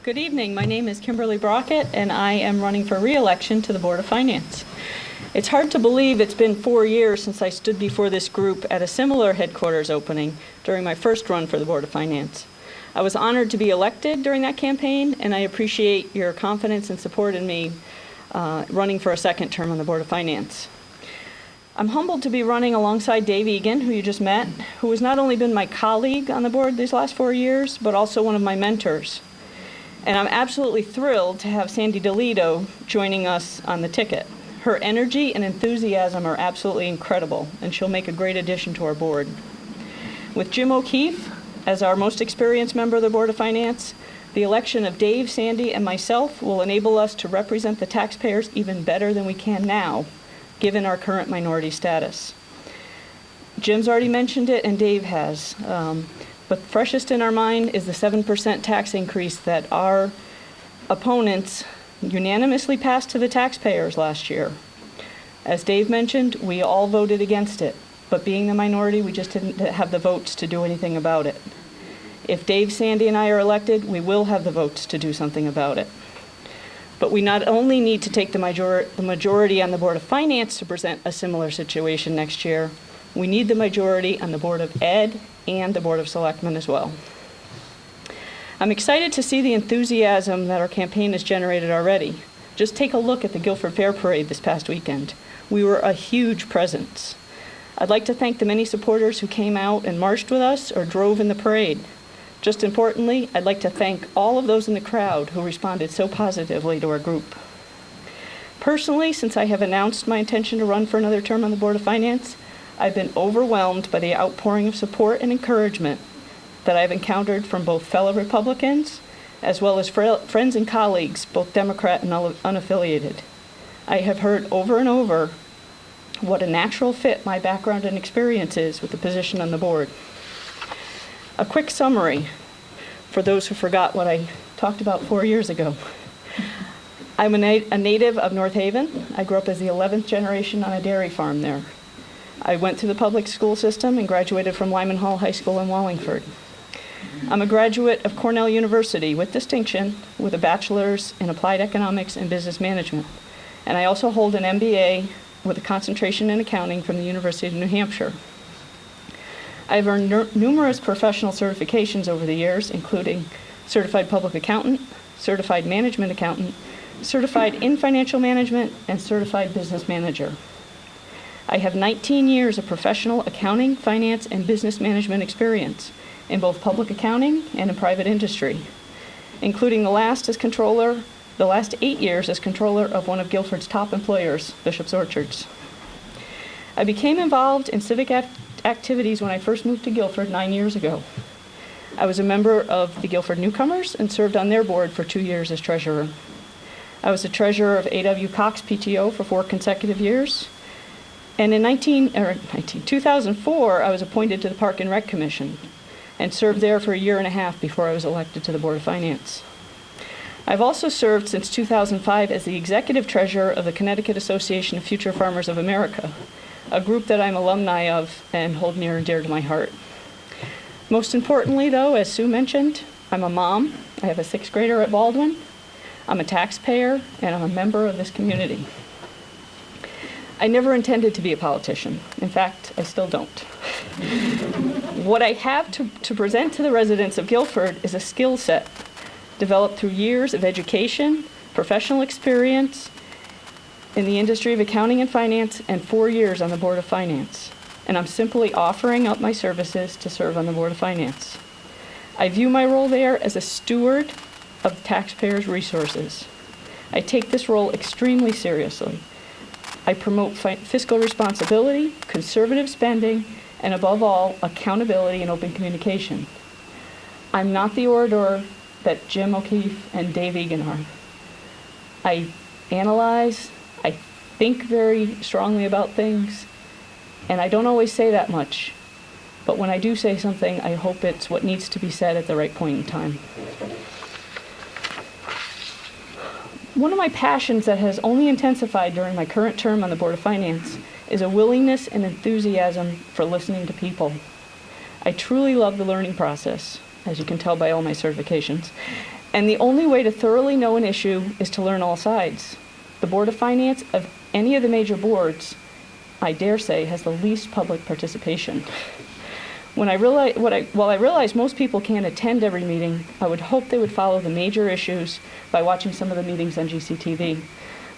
Good evening. My name is Kimberly Brockett, and I am running for re-election to the Board of Finance. It's hard to believe it's been 4 years since I stood before this group at a similar headquarters opening during my first run for the Board of Finance. I was honored to be elected during that campaign, and I appreciate your confidence and support in me running for a second term on the Board of Finance. I'm humbled to be running alongside Dave Egan, who you just met, who has not only been my colleague on the board these last 4 years, but also one of my mentors. And I'm absolutely thrilled to have Sandy DeLito joining us on the ticket. Her energy and enthusiasm are absolutely incredible, and she'll make a great addition to our board. With Jim O'Keefe as our most experienced member of the Board of Finance, the election of Dave, Sandy, and myself will enable us to represent the taxpayers even better than we can now, given our current minority status. Jim's already mentioned it, and Dave has. But freshest in our mind is the 7% tax increase that our opponents unanimously passed to the taxpayers last year. As Dave mentioned, we all voted against it, but being the minority, we just didn't have the votes to do anything about it. If Dave, Sandy, and I are elected, we will have the votes to do something about it. But we not only need to take the majority on the Board of Finance to present a similar situation next year, we need the majority on the Board of Ed and the Board of Selectmen as well. I'm excited to see the enthusiasm that our campaign has generated already. Just take a look at the Guilford Fair Parade this past weekend. We were a huge presence. I'd like to thank the many supporters who came out and marched with us or drove in the parade. Just importantly, I'd like to thank all of those in the crowd who responded so positively to our group. Personally, since I have announced my intention to run for another term on the Board of Finance, I've been overwhelmed by the outpouring of support and encouragement that I've encountered from both fellow Republicans as well as friends and colleagues, both Democrat and unaffiliated. I have heard over and over what a natural fit my background and experience is with the position on the board. A quick summary for those who forgot what I talked about 4 years ago. I'm a native of North Haven. I grew up as the 11th generation on a dairy farm there. I went through the public school system and graduated from Lyman Hall High School in Wallingford. I'm a graduate of Cornell University with distinction with a bachelor's in applied economics and business management. And I also hold an MBA with a concentration in accounting from the University of New Hampshire. I've earned numerous professional certifications over the years, including Certified Public Accountant, Certified Management Accountant, Certified in Financial Management, and Certified Business Manager. I have 19 years of professional accounting, finance, and business management experience in both public accounting and in private industry, including the last 8 years as controller of one of Guilford's top employers, Bishop's Orchards. I became involved in civic activities when I first moved to Guilford 9 years ago. I was a member of the Guilford Newcomers and served on their board for 2 years as treasurer. I was the treasurer of A.W. Cox PTO for 4 consecutive years. And in 2004, I was appointed to the Park and Rec Commission and served there for 1.5 years before I was elected to the Board of Finance. I've also served since 2005 as the executive treasurer of the Connecticut Association of Future Farmers of America, a group that I'm alumni of and hold near and dear to my heart. Most importantly, though, as Sue mentioned, I'm a mom. I have a 6th grader at Baldwin. I'm a taxpayer, and I'm a member of this community. I never intended to be a politician. In fact, I still don't. What I have to present to the residents of Guilford is a skill set developed through years of education, professional experience in the industry of accounting and finance, and 4 years on the Board of Finance. And I'm simply offering up my services to serve on the Board of Finance. I view my role there as a steward of taxpayers' resources. I take this role extremely seriously. I promote fiscal responsibility, conservative spending, and above all, accountability and open communication. I'm not the orator that Jim O'Keefe and Dave Egan are. I analyze, I think very strongly about things, and I don't always say that much. But when I do say something, I hope it's what needs to be said at the right point in time. One of my passions that has only intensified during my current term on the Board of Finance is a willingness and enthusiasm for listening to people. I truly love the learning process, as you can tell by all my certifications, And the only way to thoroughly know an issue is to learn all sides. The Board of Finance of any of the major boards, I dare say, has the least public participation. While I realize most people can't attend every meeting, I would hope they would follow the major issues by watching some of the meetings on GCTV.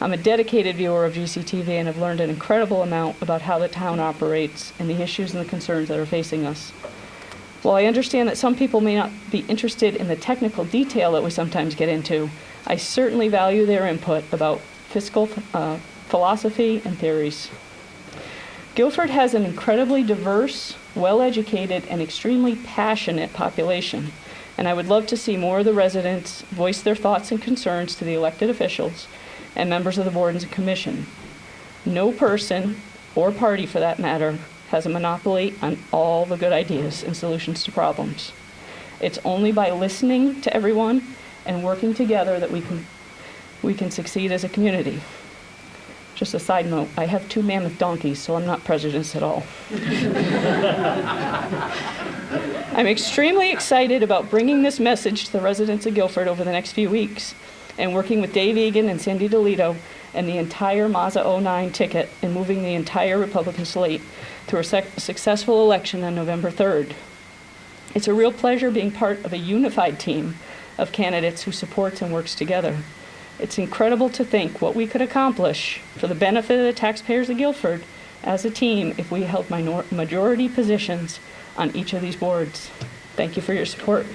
I'm a dedicated viewer of GCTV and have learned an incredible amount about how the town operates and the issues and the concerns that are facing us. While I understand that some people may not be interested in the technical detail that we sometimes get into, I certainly value their input about fiscal philosophy and theories. Guilford has an incredibly diverse, well-educated, and extremely passionate population, and I would love to see more of the residents voice their thoughts and concerns to the elected officials and members of the board and commission. No person, or party for that matter, has a monopoly on all the good ideas and solutions to problems. It's only by listening to everyone and working together that we can succeed as a community. Just a side note, I have 2 mammoth donkeys, so I'm not prejudiced at all. I'm extremely excited about bringing this message to the residents of Guilford over the next few weeks and working with Dave Egan and Sandy DeLito and the entire Mazza 09 ticket and moving the entire Republican slate through a successful election on November 3rd. It's a real pleasure being part of a unified team of candidates who supports and works together. It's incredible to think what we could accomplish for the benefit of the taxpayers of Guilford as a team if we held majority positions on each of these boards. Thank you for your support.